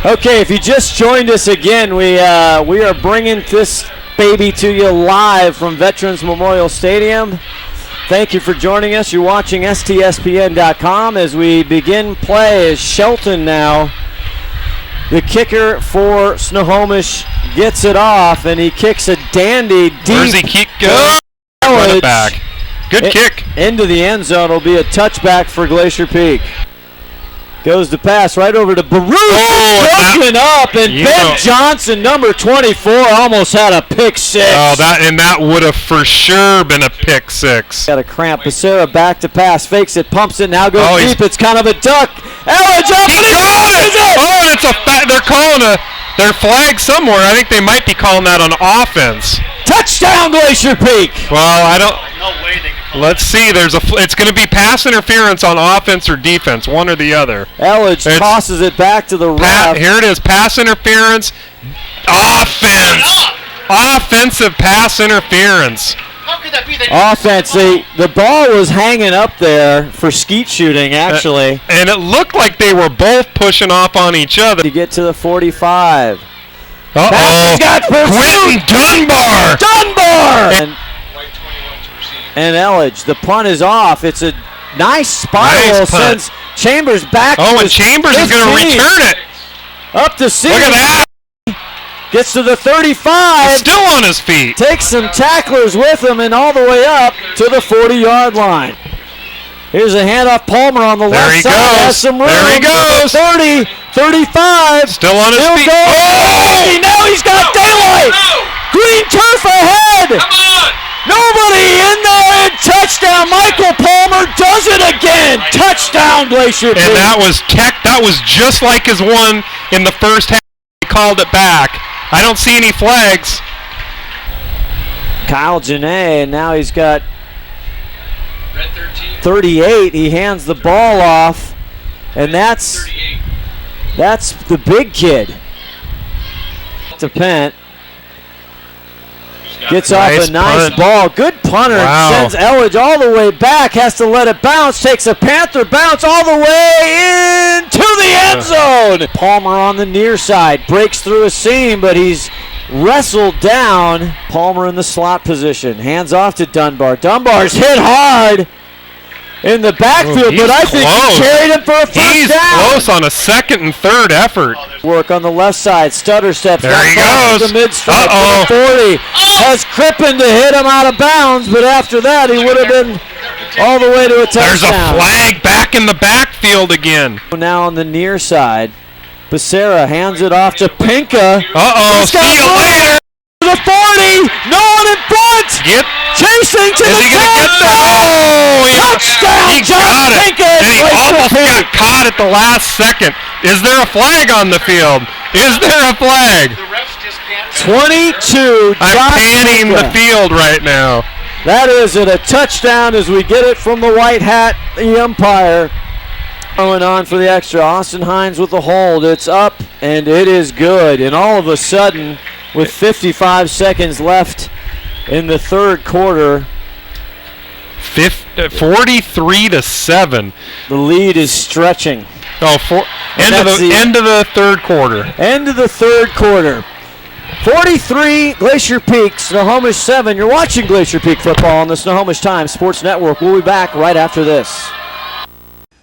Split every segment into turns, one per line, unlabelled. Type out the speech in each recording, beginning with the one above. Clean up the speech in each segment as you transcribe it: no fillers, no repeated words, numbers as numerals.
Okay, if you just joined us again, we are bringing this baby to you live from Veterans Memorial Stadium. Thank you for joining us. You're watching STSPN.com as we begin play as Shelton now. The kicker for Snohomish gets it off, and he kicks a dandy deep.
Where's he keep going? Run it back. Good kick.
Into the end zone. Will be a touchback for Glacier Peak. Goes the pass right over to Baruch. Broken up, and Ben Johnson, number 24, almost had a pick six.
Oh, that would have for sure been a pick six.
Got a cramp. Becerra back to pass, fakes it, pumps it, now goes deep. It's kind of a duck. Elledge up, and he misses it.
Oh, and it's they're calling their flag somewhere. I think they might be calling that on offense.
Touchdown, Glacier Peak.
Well, I don't.
No way they can call
Let's see. It's going to be pass interference on offense or defense, one or the other.
Elledge tosses it back to the ref.
Here it is. Pass interference. Offense. Offensive pass interference.
How could that be?
Offense. The ball was hanging up there for skeet shooting, actually.
And it looked like they were both pushing off on each other.
To get to the 45.
Uh-oh. Quentin Dunbar.
And Elledge. The punt is off. It's a nice spiral. Sends Chambers back.
Oh, and Chambers is going to return it.
Up to 6.
Look at that.
Gets to the 35.
He's still on his feet.
Takes some tacklers with him and all the way up to the 40-yard line. Here's a handoff. Palmer on the left side. Has some room.
There he goes.
30, 35.
Still on his feet.
Oh! Now he's got daylight. Green turf ahead.
Come on.
Nobody in there. Touchdown. Michael Palmer does it again. Touchdown, Glacier Peak.
And that was just like his one in the first half. He called it back. I don't see any flags.
Kyle Janae, and now he's got
Red 13.
38. He hands the ball off, and that's the big kid. To Pent. Gets off a nice ball. Good punter.
Wow.
Sends Elledge all the way back. Has to let it bounce. Takes a Panther bounce all the way into the end zone. Palmer on the near side. Breaks through a seam, but he's wrestled down. Palmer in the slot position. Hands off to Dunbar. Dunbar's hit hard in the backfield, but I think he carried him for a first down.
He's close on a second and third effort.
Work on the left side. Stutter steps.
There he goes.
The mid-strike to the 40. Has Crippen to hit him out of bounds, but after that he would have been all the way to a touchdown.
There's a flag back in the backfield again.
Now on the near side. Becerra hands it off to Pinka.
See you later.
To the 40. No one in front. Chasing to the 10. Touchdown,
he got it.
Pinka.
And he almost got caught at the last second. Is there a flag on the field? Is there a flag?
The refs just can't.
22.
I'm panning the field right now.
That is it. A touchdown as we get it from the white hat, the umpire. Going on for the extra. Austin Hines with the hold. It's up, and it is good. And all of a sudden, with 55 seconds left in the third quarter,
43-7.
the lead is stretching.
End of the third quarter.
End of the third quarter. 43, Glacier Peak, Snohomish 7. You're watching Glacier Peak football on the Snohomish Times Sports Network. We'll be back right after this.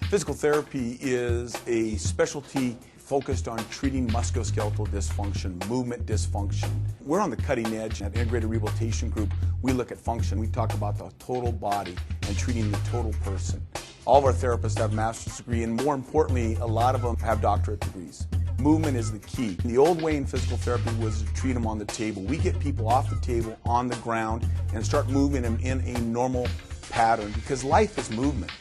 Physical therapy is a specialty focused on treating musculoskeletal dysfunction, movement dysfunction. We're on the cutting edge. At Integrated Rehabilitation Group, we look at function. We talk about the total body and treating the total person. All of our therapists have a master's degree, and more importantly, a lot of them have doctorate degrees. Movement is the key. The old way in physical therapy was to treat them on the table. We get people off the table, on the ground, and start moving them in a normal pattern, because life is movement.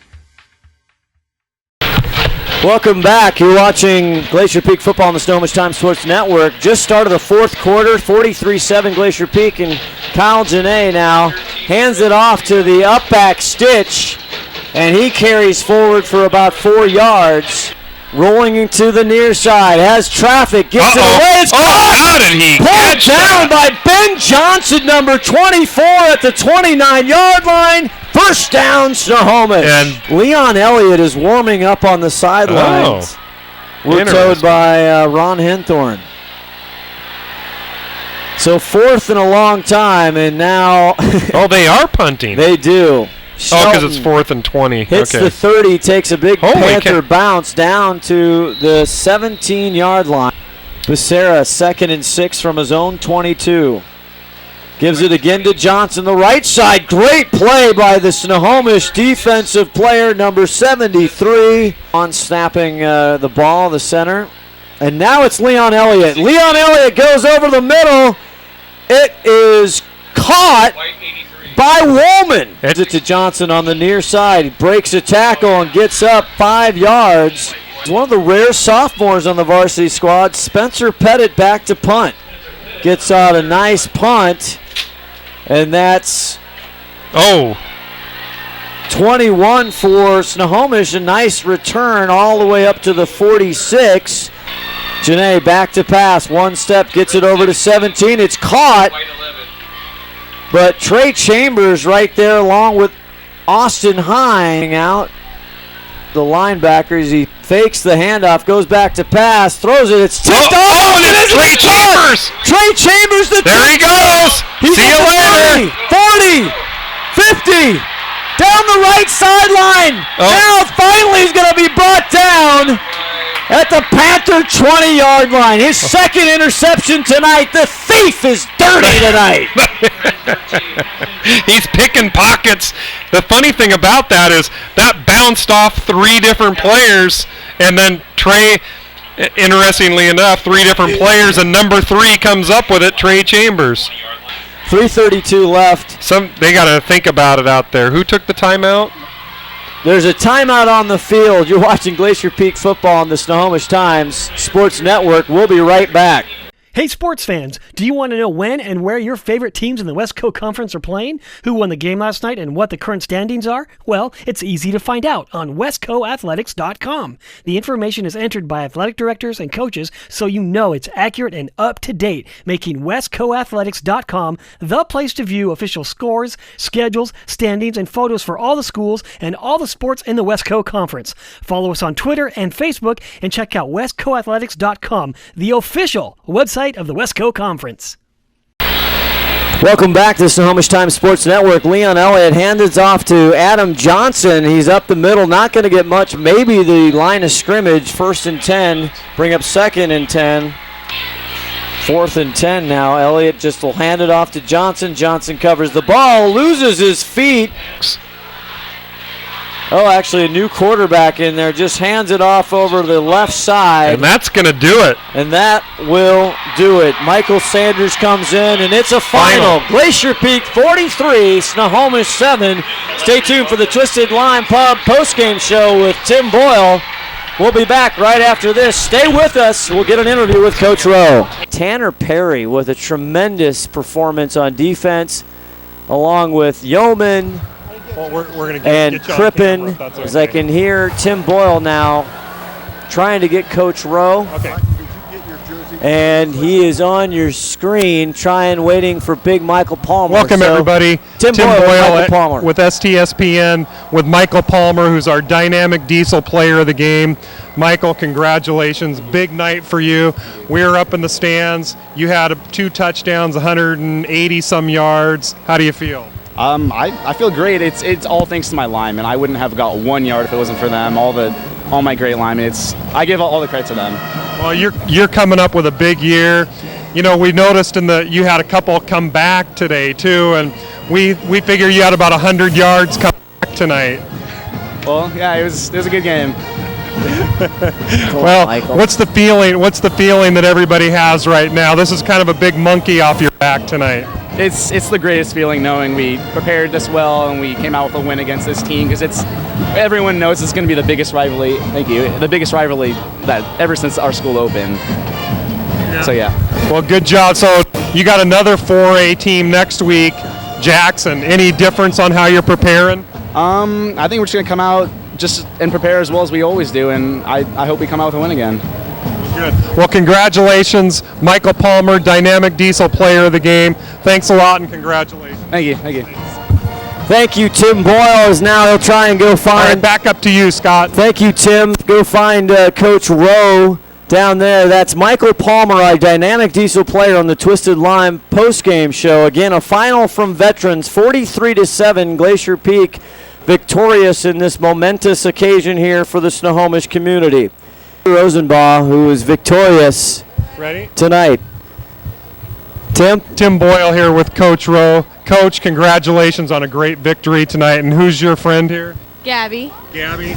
Welcome back. You're watching Glacier Peak football on the Snohomish Times Sports Network. Just started the fourth quarter, 43-7 Glacier Peak, and Kyle Janae now hands it off to the up back Stitch, and he carries forward for about 4 yards. Rolling into the near side, has traffic, gets it away. It's
how did he
pulled down by Ben Johnson, number 24, at the 29-yard line. First down, Snohomish.
And
Leon Elliott is warming up on the sidelines. We're towed by Ron Henthorn. So 4th in a long time, and now...
oh, they are punting.
They do.
Oh, because it's 4th and 20.
Hits the 30, takes a big Panther bounce down to the 17-yard line. Becerra, 2nd and 6 from his own 22. Gives it again to Johnson, the right side. Great play by the Snohomish defensive player, number 73. On snapping the ball, the center. And now it's Leon Elliott. Leon Elliott goes over the middle. It is caught by Woolman. Gives it to Johnson on the near side. He breaks a tackle and gets up 5 yards. He's one of the rare sophomores on the varsity squad. Spencer Pettit back to punt. Gets out a nice punt. And that's 21 for Snohomish. A nice return all the way up to the 46. Janae back to pass. One step, gets it over to 17. It's caught. But Trey Chambers right there along with Austin Hine out. The linebackers, he fakes the handoff, goes back to pass, throws it, it's tipped off.
Oh, and it's Trey Chambers.
Trey Chambers,
there he goes. See you later.
40, 50, down the right sideline. Now finally he's going to be brought down at the Panther 20-yard line. His second interception tonight. The thief is dirty tonight.
He's picking pockets. The funny thing about that is that bounced off 3 different players, and then Trey, interestingly enough, 3 different players, and number 3 comes up with it, Trey Chambers.
3:32 left.
They got to think about it out there. Who took the timeout?
There's a timeout on the field. You're watching Glacier Peak football on the Snohomish Times Sports Network. We'll be right back.
Hey sports fans, do you want to know when and where your favorite teams in the West Coast Conference are playing? Who won the game last night and what the current standings are? Well, it's easy to find out on westcoathletics.com. The information is entered by athletic directors and coaches, so you know it's accurate and up to date, making westcoathletics.com the place to view official scores, schedules, standings, and photos for all the schools and all the sports in the West Coast Conference. Follow us on Twitter and Facebook and check out westcoathletics.com, the official website of the West Coast Conference.
Welcome back to the Snohomish Times Sports Network. Leon Elliott hands it off to Adam Johnson. He's up the middle, not going to get much. Maybe the line of scrimmage, 1st and 10, bring up 2nd and 10. 4th and 10 now. Elliott just will hand it off to Johnson. Johnson covers the ball, loses his feet. Oh, actually a new quarterback in there. Just hands it off over the left side.
And that's going to do it.
And that will do it. Michael Sanders comes in, and it's a final. Glacier Peak 43, Snohomish 7. Stay tuned for the Twisted Lime Pub postgame show with Tim Boyle. We'll be back right after this. Stay with us. We'll get an interview with Coach Rowe. Tanner Perry with a tremendous performance on defense, along with Yeoman,
Well, we're going to
and Crippen, as I can hear Tim Boyle now trying to get Coach Rowe.
Okay.
And he is on your screen, waiting for big Michael Palmer.
Welcome, everybody.
Tim Boyle
with STSPN with Michael Palmer, who's our dynamic diesel player of the game. Michael, congratulations. Big night for you. We were up in the stands. You had 2 touchdowns, 180-some yards. How do you feel?
I feel great. It's all thanks to my linemen. I wouldn't have got 1 yard if it wasn't for them. All my great linemen. I give all the credit to them.
Well, you're coming up with a big year. You know, we noticed you had a couple come back today too, and we figure you had about 100 yards come back tonight.
Well, yeah, it was a good game.
Well, what's the feeling? What's the feeling that everybody has right now? This is kind of a big monkey off your back tonight.
It's the greatest feeling knowing we prepared this well and we came out with a win against this team, because everyone knows it's going to be the biggest rivalry. Thank you. The biggest rivalry that ever since our school opened. Yeah. So yeah.
Well, good job. So you got another 4A team next week, Jackson. Any difference on how you're preparing?
I think we're just going to come out and prepare as well as we always do, and I hope we come out with a win again.
Good. Well, congratulations, Michael Palmer, dynamic diesel player of the game. Thanks a lot, and congratulations.
Thank you.
Thank you, Tim Boyle. Is now he'll try and go
All
find.
right, back up to you, Scott.
Thank you, Tim. Go find Coach Rowe down there. That's Michael Palmer, our dynamic diesel player on the Twisted Lime postgame show. Again, a final from veterans, 43-7. Glacier Peak victorious in this momentous occasion here for the Snohomish community. Rosenbaugh, who is victorious
Ready?
tonight.
Tim Boyle here with Coach Rowe. Coach, congratulations on a great victory tonight. And who's your friend here?
Gabby.
Gabby.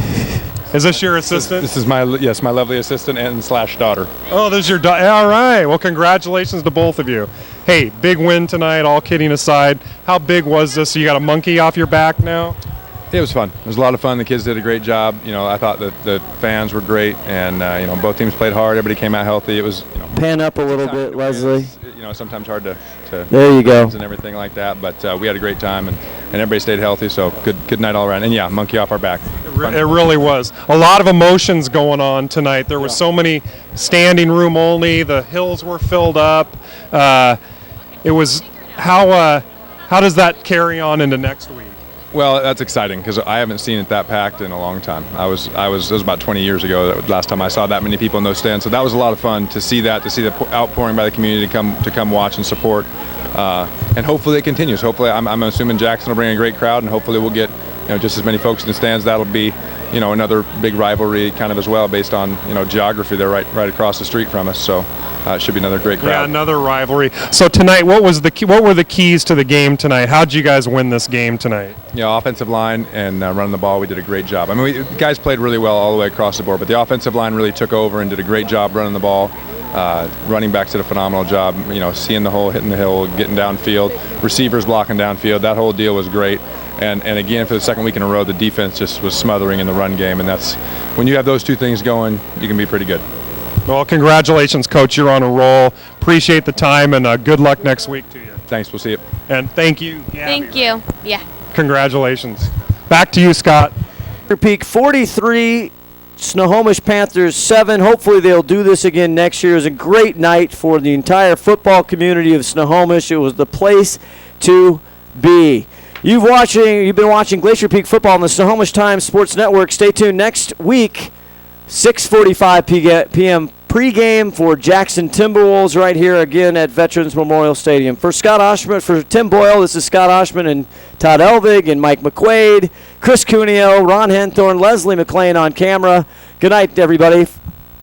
Is this your assistant?
This is my lovely assistant and / daughter.
Oh, this is your daughter. All right. Well, congratulations to both of you. Hey, big win tonight, all kidding aside. How big was this? So you got a monkey off your back now?
It was fun. It was a lot of fun. The kids did a great job. I thought that the fans were great, and both teams played hard. Everybody came out healthy. It was
Pan up a little bit, Leslie.
It's sometimes hard to
There you go.
and everything like that. But we had a great time, and everybody stayed healthy. So good night all around. And yeah, monkey off our back.
It really was. A lot of emotions going on tonight. There was so many standing room only. The hills were filled up. It was how does that carry on into next week?
Well, that's exciting because I haven't seen it that packed in a long time. It was about 20 years ago last time I saw that many people in those stands. So that was a lot of fun to see that, to see the outpouring by the community to come watch and support. And hopefully it continues. Hopefully, I'm assuming Jackson will bring a great crowd, and hopefully we'll get just as many folks in the stands. That'll be another big rivalry kind of as well, based on geography. They're right across the street from us. So it should be another great crowd.
Yeah, another rivalry. So tonight, what were the keys to the game tonight? How did you guys win this game tonight?
Offensive line and running the ball, we did a great job. I mean, the guys played really well all the way across the board, but the offensive line really took over and did a great job running the ball. Running backs did a phenomenal job, seeing the hole, hitting the hill, getting downfield, receivers blocking downfield. That whole deal was great. And again, for the second week in a row, the defense just was smothering in the run game, and that's when you have those two things going, you can be pretty good.
Well, congratulations, Coach. You're on a roll. Appreciate the time, and good luck next week to you.
Thanks. We'll see you.
And thank you, Gabby.
Thank you. Yeah.
Congratulations. Back to you, Scott.
Peak 43, Snohomish Panthers 7. Hopefully they'll do this again next year. It was a great night for the entire football community of Snohomish. It was the place to be. You've been watching Glacier Peak football on the Snohomish Times Sports Network. Stay tuned next week, 6:45 p.m. pregame for Jackson Timberwolves right here again at Veterans Memorial Stadium. For Scott Oshman, for Tim Boyle, this is Scott Oshman and Todd Elvig and Mike McQuaid, Chris Cuneo, Ron Henthorn, Leslie McLean on camera. Good night, everybody.